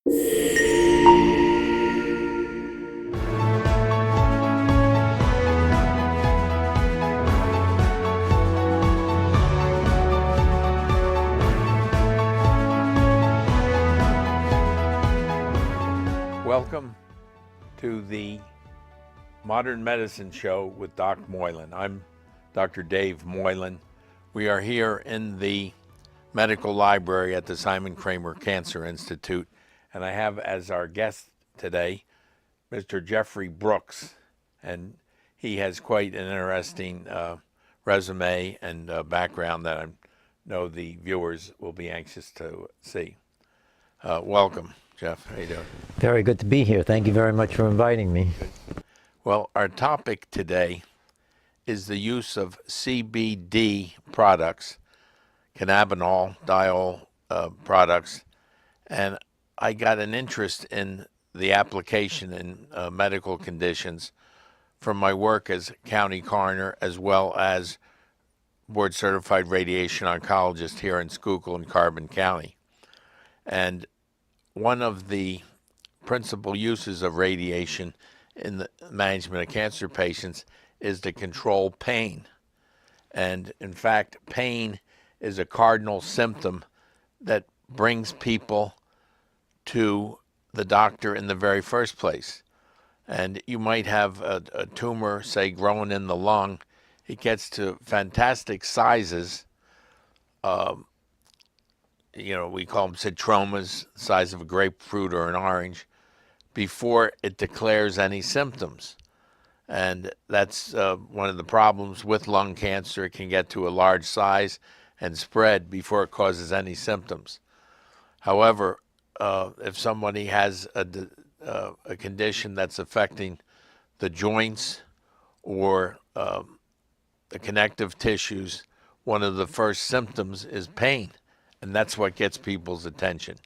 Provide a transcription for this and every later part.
Welcome to the Modern Medicine Show with Doc Moylan. I'm Dr. Dave Moylan. We are here in the medical library at the Simon Kramer Cancer Institute, and I have as our guest today Mr. Jeffrey Brooks, and he has quite an interesting resume and background that I know the viewers will be anxious to see. Welcome, Jeff. How you doing? Very good to be here. Thank you very much for inviting me. Good. Well, our topic today is the use of CBD products, cannabinol, diol products, and I got an interest in the application in medical conditions from my work as county coroner as well as board certified radiation oncologist here in Schuylkill and Carbon County. And one of the principal uses of radiation in the management of cancer patients is to control pain. And in fact, pain is a cardinal symptom that brings people to the doctor in the very first place. And you might have a tumor, say, growing in the lung. It gets to fantastic sizes. We call them citromas, the size of a grapefruit or an orange, before it declares any symptoms. And that's one of the problems with lung cancer. It can get to a large size and spread before it causes any symptoms. However, if somebody has a condition that's affecting the joints or the connective tissues, one of the first symptoms is pain. And that's what gets people's attention.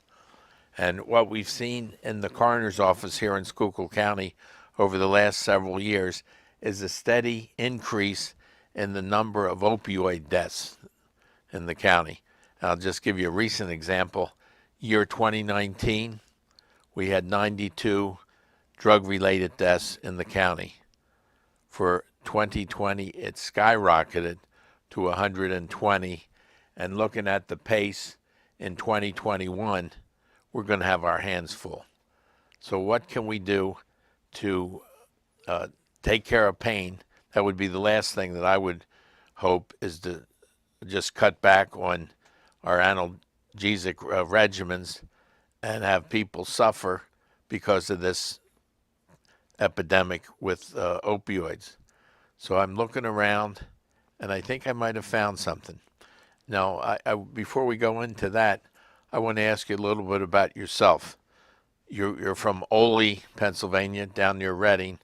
And what we've seen in the coroner's office here in Schuylkill County over the last several years is a steady increase in the number of opioid deaths in the county. I'll just give you a recent example. Year 2019, we had 92 drug-related deaths in the county. For 2020, it skyrocketed to 120. And looking at the pace in 2021, we're going to have our hands full. So what can we do to take care of pain? That would be the last thing that I would hope, is to just cut back on our analgesic regimens and have people suffer because of this epidemic with opioids. So I'm looking around, and I think I might have found something. Now, before we go into that, I want to ask you a little bit about yourself. You're from Oley, Pennsylvania, down near Reading.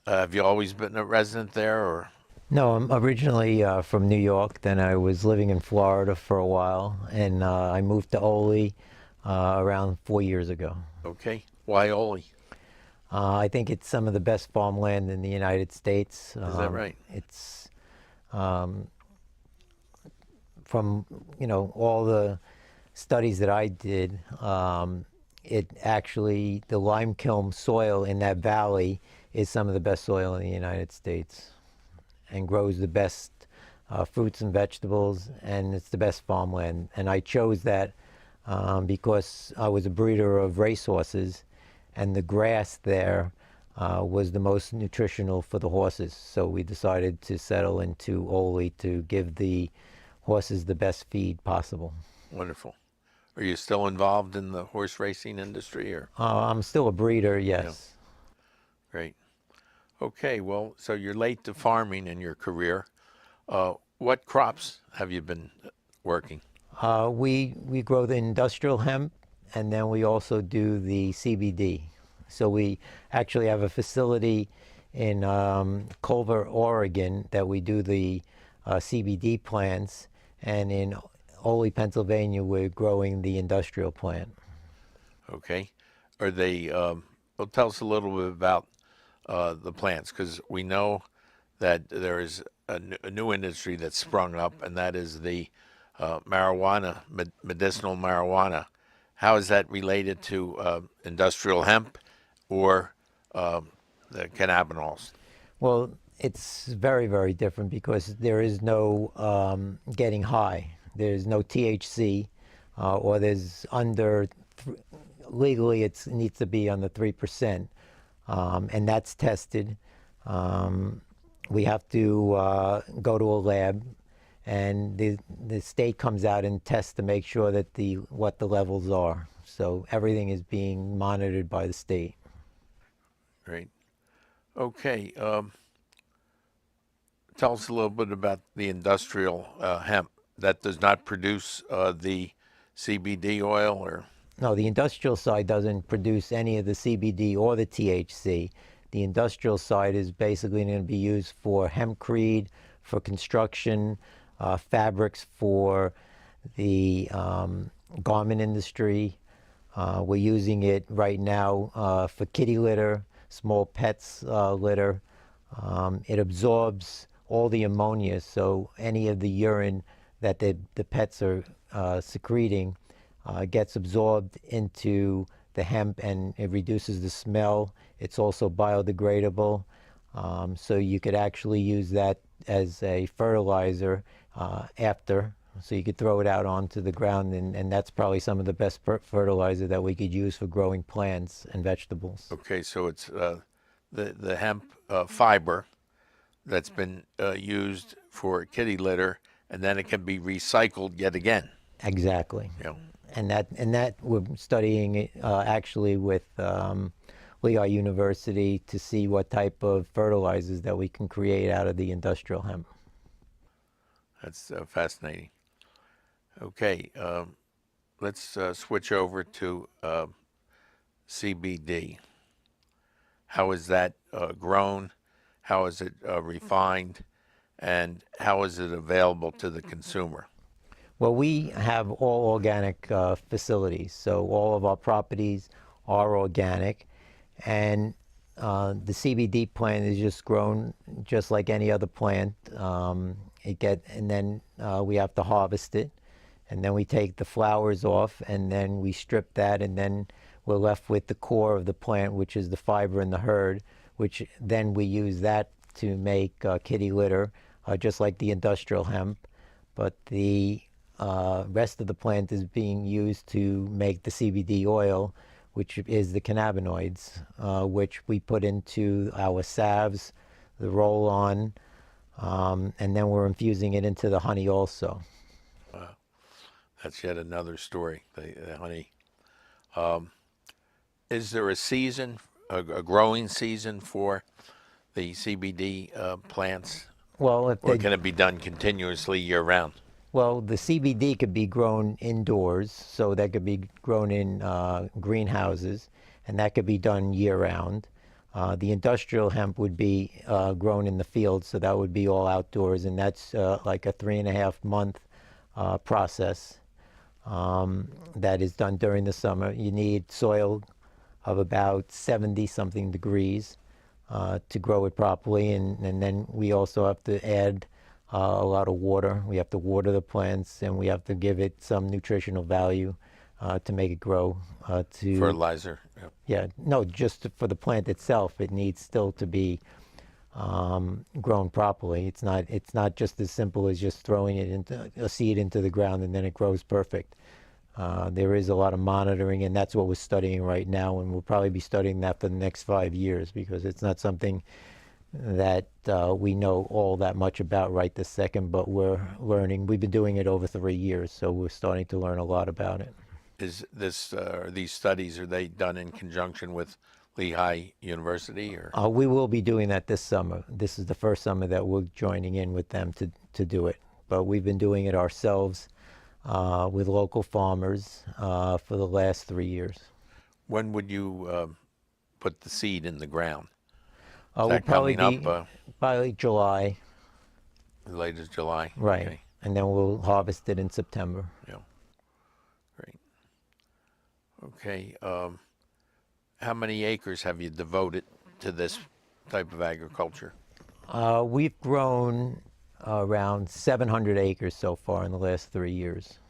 Have you always been a resident there, or? No, I'm originally from New York. Then I was living in Florida for a while, and I moved to Oley around 4 years ago. Okay. Why Oley? I think it's some of the best farmland in the United States. Is that right? It's from all the studies that I did, it actually, the lime kiln soil in that valley is some of the best soil in the United States, and grows the best fruits and vegetables, and it's the best farmland. And I chose that because I was a breeder of racehorses, and the grass there was the most nutritional for the horses. So we decided to settle into Oley to give the horses the best feed possible. Wonderful. Are you still involved in the horse racing industry, or? I'm still a breeder, yes. Yeah. Great. Okay, well, so you're late to farming in your career. What crops have you been working? We grow the industrial hemp, and then we also do the CBD. So we actually have a facility in Culver, Oregon, that we do the CBD plants, and in Oley, Pennsylvania, we're growing the industrial plant. Okay. Are they, well, tell us a little bit about the plants, because we know that there is a new industry that's sprung up, and that is the marijuana, medicinal marijuana. How is that related to industrial hemp or the cannabinoids? Well, it's very, very different because there is no getting high. There's no THC, or there's under, legally it needs to be under 3%, and that's tested. We have to go to a lab, and the state comes out and tests to make sure that what the levels are. So everything is being monitored by the state. Great. Okay. Tell us a little bit about the industrial hemp that does not produce the CBD oil or. No, the industrial side doesn't produce any of the CBD or the THC. The industrial side is basically going to be used for hempcrete, for construction, fabrics for the garment industry. We're using it right now for kitty litter, small pets litter. It absorbs all the ammonia, so any of the urine that the pets are secreting gets absorbed into the hemp, and it reduces the smell. It's also biodegradable, so you could actually use that as a fertilizer after. So you could throw it out onto the ground, and that's probably some of the best fertilizer that we could use for growing plants and vegetables. Okay, so it's the hemp fiber that's been used for kitty litter, and then it can be recycled yet again. Exactly. You know, And that we're studying it actually with Lehigh University to see what type of fertilizers that we can create out of the industrial hemp. that's fascinating. Okay, let's switch over to CBD. How is that grown? How is it refined? And how is it available to the consumer? Well, we have all organic facilities, so all of our properties are organic, and the CBD plant is just grown just like any other plant. And then we have to harvest it, and then we take the flowers off, and then we strip that, and then we're left with the core of the plant, which is the fiber and the hurd, which then we use that to make kitty litter, just like the industrial hemp. But the rest of the plant is being used to make the CBD oil, which is the cannabinoids, which we put into our salves, the roll-on, and then we're infusing it into the honey also. That's yet another story, the honey. Is there a season, a growing season for the CBD plants, Well, or can it be done continuously year round? well, the CBD could be grown indoors, so that could be grown in greenhouses, and that could be done year-round. The industrial hemp would be grown in the field, so that would be all outdoors, and that's like a 3.5-month process that is done during the summer. You need soil of about 70-something degrees to grow it properly, and then we also have to add a lot of water. We have to water the plants, and we have to give it some nutritional value to make it grow. Fertilizer. Yep. Yeah, no, just for the plant itself, it needs still to be grown properly. It's not just as simple as just throwing it into a seed into the ground and then it grows perfect. There is a lot of monitoring, and that's what we're studying right now, and we'll probably be studying that for the next 5 years, because it's not something that we know all that much about right this second, but we're learning. We've been doing it over 3 years, so we're starting to learn a lot about it. Is this these studies, are they done in conjunction with Lehigh University or? We will be doing that this summer. This is the first summer that we're joining in with them to do it, but we've been doing it ourselves with local farmers for the last 3 years. When would you put the seed in the ground? We'll that probably coming be up by July, as late as July? right? Okay. And then we'll harvest it in September. Yeah. Great. Okay. How many acres have you devoted to this type of agriculture? We've grown around 700 acres so far in the last 3 years.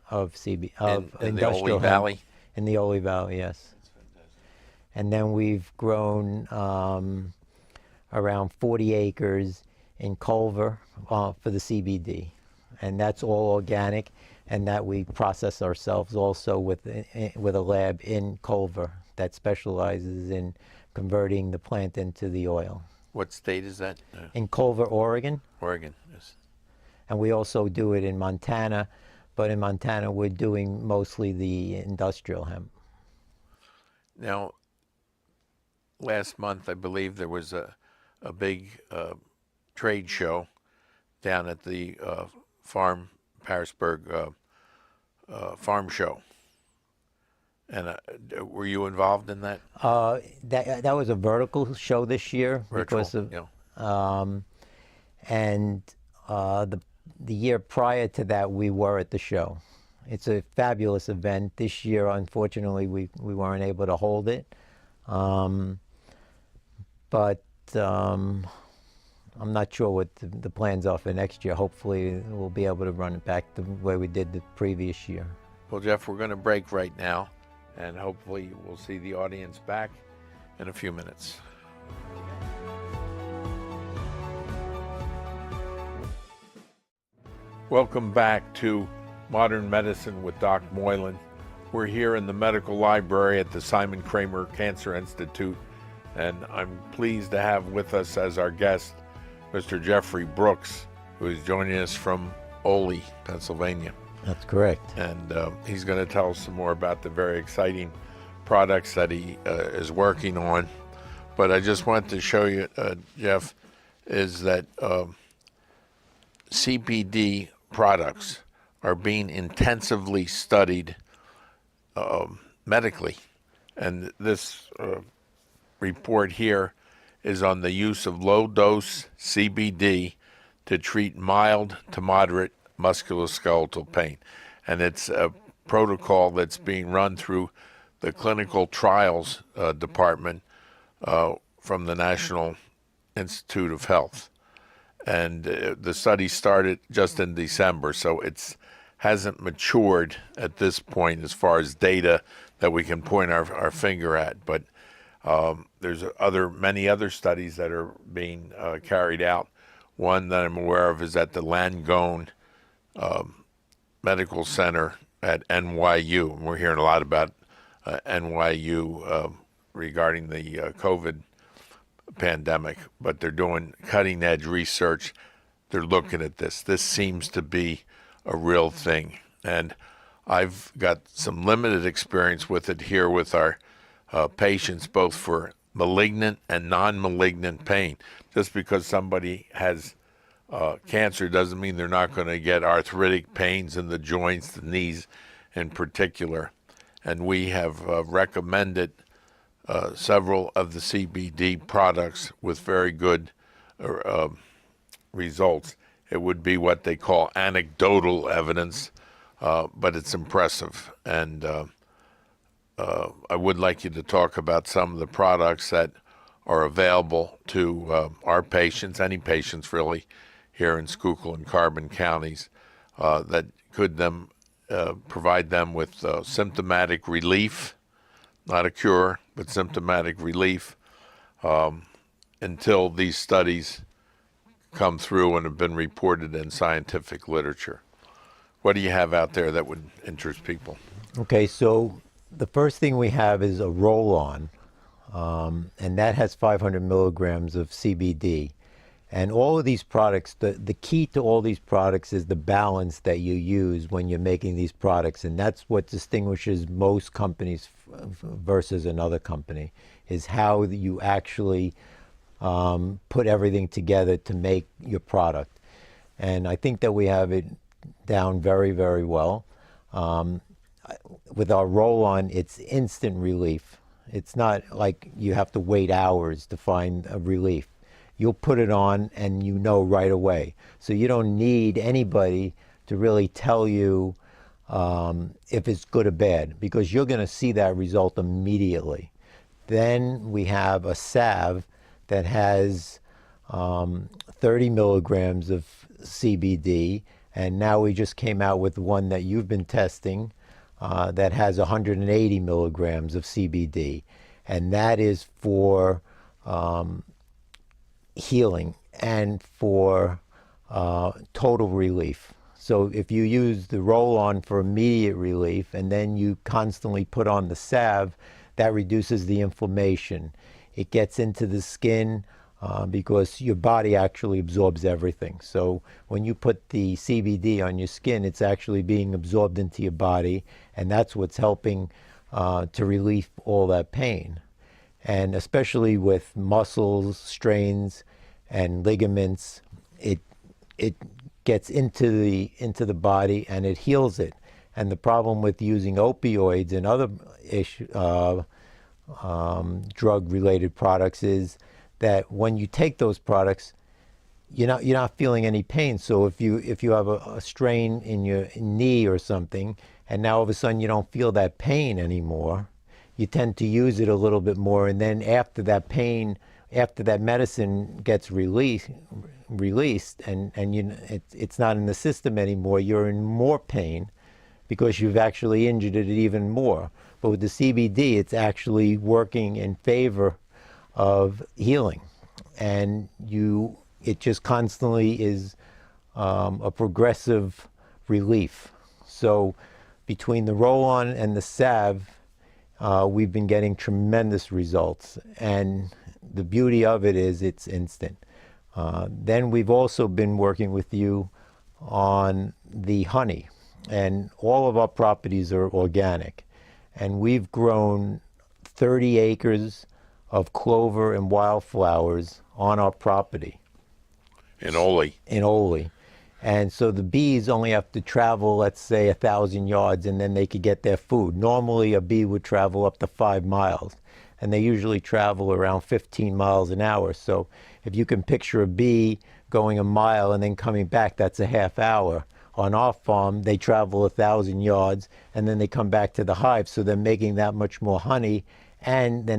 of CB in of the industrial Oley hemp Valley? in the Oley Valley, yes. And then we've grown around 40 acres in Culver for the CBD, and that's all organic, and that we process ourselves also with a lab in Culver that specializes in converting the plant into the oil. What state is that? In Culver, Oregon, Oregon. Yes. and we also do it in Montana, but in Montana we're doing mostly the industrial hemp. Now, last month, I believe there was a big trade show down at the Harrisburg farm show. And were you involved in that? That was a vertical show this year Virtual, because of, yeah. and the year prior to that we were at the show. It's a fabulous event. This year, unfortunately, we weren't able to hold it, but I'm not sure what the plans are for next year. Hopefully, we'll be able to run it back the way we did the previous year. Well, Jeff, we're going to break right now, and hopefully we'll see the audience back in a few minutes. Welcome back to Modern Medicine with Doc Moylan. We're here in the medical library at the Simon Kramer Cancer Institute, and I'm pleased to have with us as our guest Mr. Jeffrey Brooks, who is joining us from Oley, Pennsylvania. That's correct. And he's going to tell us some more about the very exciting products that he is working on. But I just want to show you, Jeff, is that CBD products are being intensively studied medically. And this report here is on the use of low-dose CBD to treat mild to moderate musculoskeletal pain. And it's a protocol that's being run through the clinical trials department from the National Institute of Health. And the study started just in December, so it hasn't matured at this point as far as data that we can point our finger at. But there's many other studies that are being carried out. One that I'm aware of is at the Langone Medical Center at NYU. And we're hearing a lot about NYU regarding the COVID pandemic, but they're doing cutting edge research. They're looking at this. This seems to be a real thing. And I've got some limited experience with it here with our patients, both for malignant and non-malignant pain. Just because somebody has cancer doesn't mean they're not going to get arthritic pains in the joints, the knees in particular. And we have recommended several of the CBD products with very good results. It would be what they call anecdotal evidence, but it's impressive. And I would like you to talk about some of the products that are available to our patients, any patients really, here in Schuylkill and Carbon counties, that could provide them with symptomatic relief, not a cure, but symptomatic relief, until these studies come through and have been reported in scientific literature. What do you have out there that would interest people? Okay, so the first thing we have is a roll-on, and that has 500 milligrams of CBD. And all of these products, the key to all these products is the balance that you use when you're making these products. And that's what distinguishes most companies versus another company, is how you actually put everything together to make your product. And I think that we have it down very, very well. With our roll-on, it's instant relief. It's not like you have to wait hours to find a relief. You'll put it on and you know right away. So you don't need anybody to really tell you if it's good or bad, because you're going to see that result immediately. Then we have a salve that has 30 milligrams of CBD, And now we just came out with one that you've been testing that has 180 milligrams of CBD. And that is for healing and for total relief. So if you use the roll-on for immediate relief and then you constantly put on the salve, that reduces the inflammation. It gets into the skin because your body actually absorbs everything. So when you put the CBD on your skin, it's actually being absorbed into your body, and that's what's helping to relieve all that pain. And especially with muscles, strains, and ligaments, it gets into the body and it heals it. And the problem with using opioids and other drug-related products is that when you take those products, you're not feeling any pain. So if you have a strain in your knee or something, and now all of a sudden you don't feel that pain anymore, you tend to use it a little bit more, and then after that pain, after that medicine gets released, and it's not in the system anymore, you're in more pain because you've actually injured it even more. But with the CBD, it's actually working in favor of healing, and it just constantly is a progressive relief. So between the roll-on and the salve, we've been getting tremendous results, and the beauty of it is it's instant. Then we've also been working with you on the honey, and all of our properties are organic, and we've grown 30 acres of clover and wildflowers on our property. In Oley. In Oley. And so the bees only have to travel, let's say, 1,000 yards, and then they could get their food. Normally, a bee would travel up to 5 miles, and they usually travel around 15 miles an hour. So if you can picture a bee going a mile and then coming back, that's a half hour. On our farm, they travel 1,000 yards, and then they come back to the hive, so they're making that much more honey, and they're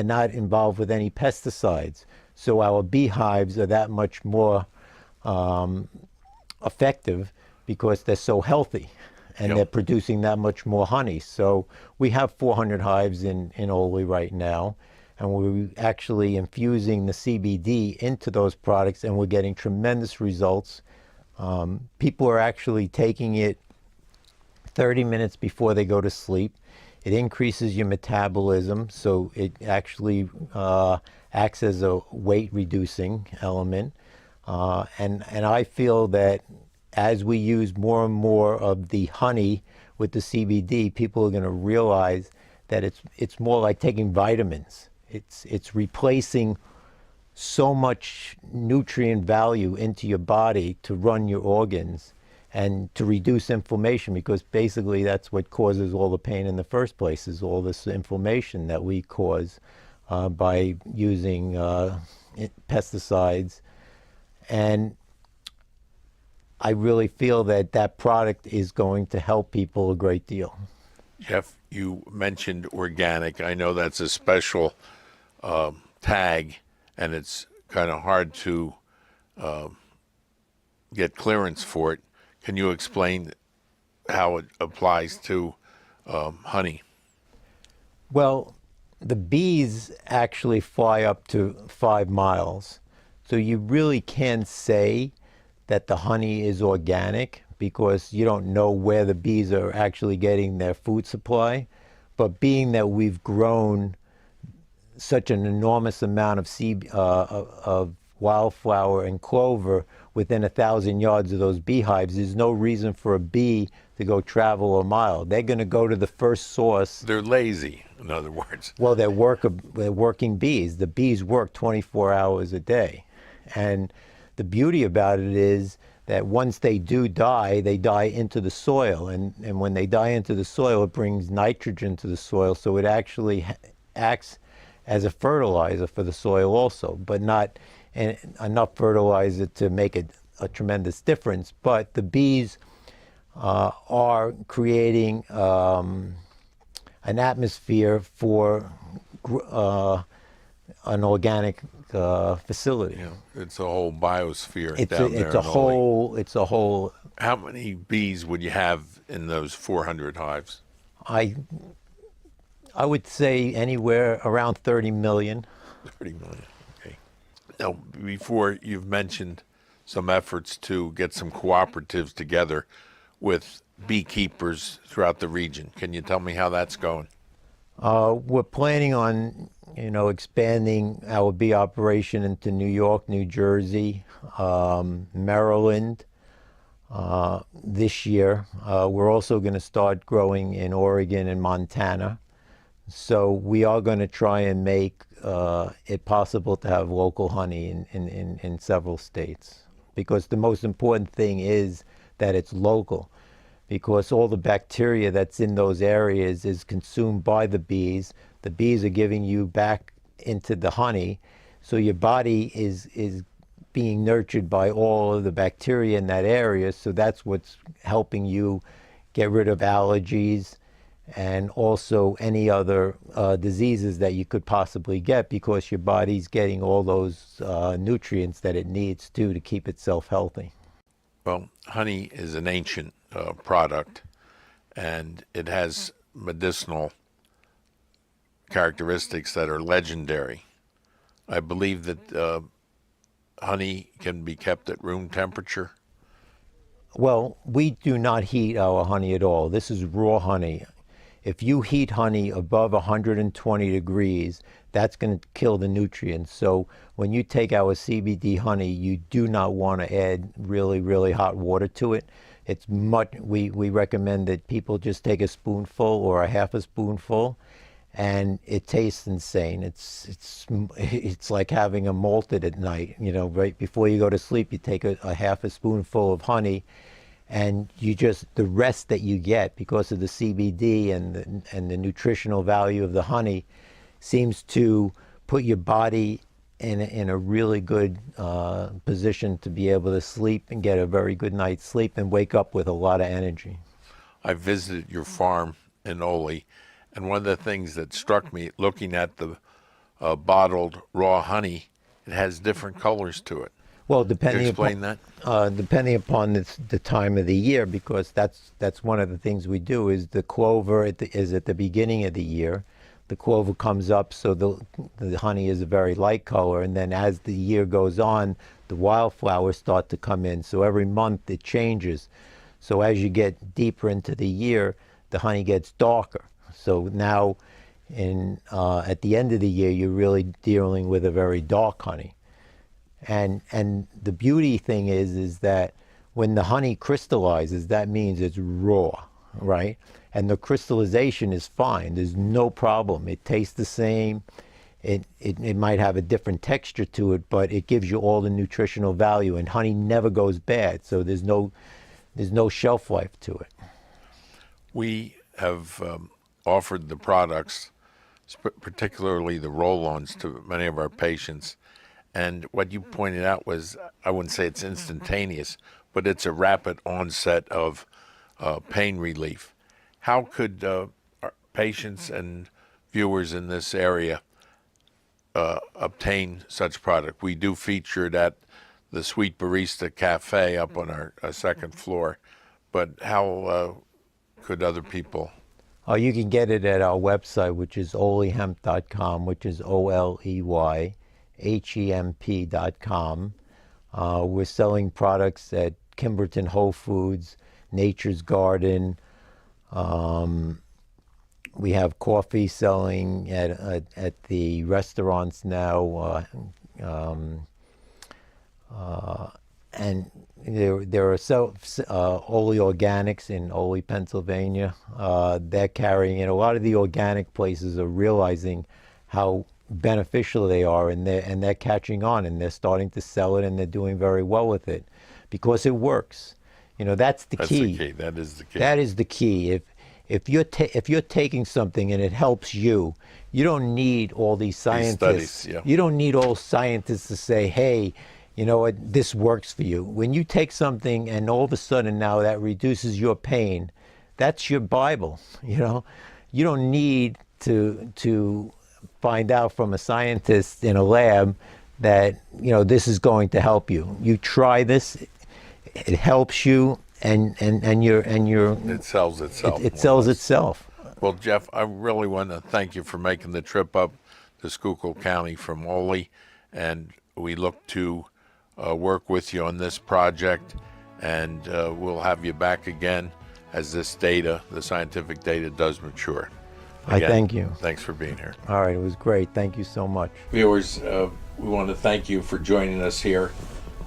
not involved with any pesticides. So our beehives are that much more effective because they're so healthy, and Yep. they're producing that much more honey. So we have 400 hives in Oley right now, and we're actually infusing the CBD into those products, and we're getting tremendous results. People are actually taking it 30 minutes before they go to sleep. It increases your metabolism, so it actually acts as a weight reducing element. And I feel that as we use more and more of the honey with the CBD, people are going to realize that it's more like taking vitamins. It's replacing so much nutrient value into your body to run your organs and to reduce inflammation, because basically that's what causes all the pain in the first place, is all this inflammation that we cause by using pesticides. And I really feel that that product is going to help people a great deal. Jeff, you mentioned organic. I know that's a special tag, and it's kind of hard to get clearance for it. Can you explain how it applies to honey? Well, the bees actually fly up to 5 miles. So you really can't say that the honey is organic because you don't know where the bees are actually getting their food supply. But being that we've grown such an enormous amount of wildflower and clover within 1,000 yards of those beehives, there's no reason for a bee to go travel a mile. They're going to go to the first source. They're lazy, in other words. Well, they're working bees. The bees work 24 hours a day. And the beauty about it is that once they do die, they die into the soil. And when they die into the soil, it brings nitrogen to the soil. So it actually acts as a fertilizer for the soil also, but not enough fertilizer to make a tremendous difference. But the bees are creating an atmosphere for an organic facility. You know, it's a whole biosphere It's down a, it's there a in Oley. whole. How many bees would you have in those 400 hives? I I would say anywhere around 30 million. 30 million. Okay. Now, before you've mentioned some efforts to get some cooperatives together with beekeepers throughout the region. Can you tell me how that's going? We're planning on, expanding our bee operation into New York, New Jersey, Maryland this year. We're also going to start growing in Oregon and Montana. So we are going to try and make it possible to have local honey in several states. Because the most important thing is that it's local. Because all the bacteria that's in those areas is consumed by the bees. The bees are giving you back into the honey. So your body is being nurtured by all of the bacteria in that area. So that's what's helping you get rid of allergies and also any other diseases that you could possibly get, because your body's getting all those nutrients that it needs to keep itself healthy. Well, honey is an ancient product, and it has medicinal characteristics that are legendary. I believe that honey can be kept at room temperature. Well, we do not heat our honey at all. This is raw honey. If you heat honey above 120 degrees, that's going to kill the nutrients. So when you take our CBD honey, you do not want to add really, really hot water to it. It's much, we recommend that people just take a spoonful or a half a spoonful, and it tastes insane. It's like having a malted at night. Right before you go to sleep, you take a half a spoonful of honey, and the rest that you get because of the CBD and the nutritional value of the honey seems to put your body in a really good position to be able to sleep and get a very good night's sleep and wake up with a lot of energy. I visited your farm in Oley, and one of the things that struck me looking at the bottled raw honey, it has different colors to it. Well, Can you explain that? Depending upon the time of the year, because that's one of the things we do. Is the clover is at the beginning of the year. The clover comes up, so the honey is a very light color, and then as the year goes on, the wildflowers start to come in. So every month it changes. So as you get deeper into the year, the honey gets darker. So now, at the end of the year, you're really dealing with a very dark honey. And the beauty thing is that when the honey crystallizes, that means it's raw, right? And the crystallization is fine. There's no problem. It tastes the same. It might have a different texture to it, but it gives you all the nutritional value. And honey never goes bad, so there's no shelf life to it. We have offered the products, particularly the roll-ons, to many of our patients. And what you pointed out was, I wouldn't say it's instantaneous, but it's a rapid onset of pain relief. How could our patients and viewers in this area obtain such product? We do feature it at the Sweet Barista Cafe up on our second floor, but how could other people? You can get it at our website, which is oleyhemp.com, which is OLEYHEMP.com. We're selling products at Kimberton Whole Foods, Nature's Garden. We have coffee selling at the restaurants now, and there are Oley Organics in Oley, Pennsylvania. They're carrying it. A lot of the organic places are realizing how beneficial they are, and they're catching on, and they're starting to sell it, and they're doing very well with it because it works. That's the key. That is the key. That is the key. If you're taking something and it helps you, you don't need all these scientists. Studies, yeah. You don't need all scientists to say, hey, you know what, this works for you. When you take something and all of a sudden now that reduces your pain, that's your Bible. You don't need to find out from a scientist in a lab that, you know, this is going to help you. You try this, it helps you, and you're It sells itself. it more or sells less. itself. Well, Jeff, I really want to thank you for making the trip up to Schuylkill County from Oley, and we look to work with you on this project, and we'll have you back again as this data, the scientific data, does mature. I thank you. Thanks for being here. All right, it was great. Thank you so much. Viewers, we want to thank you for joining us here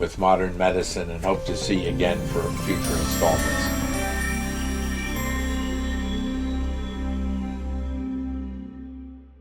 with Modern Medicine, and hope to see you again for future installments.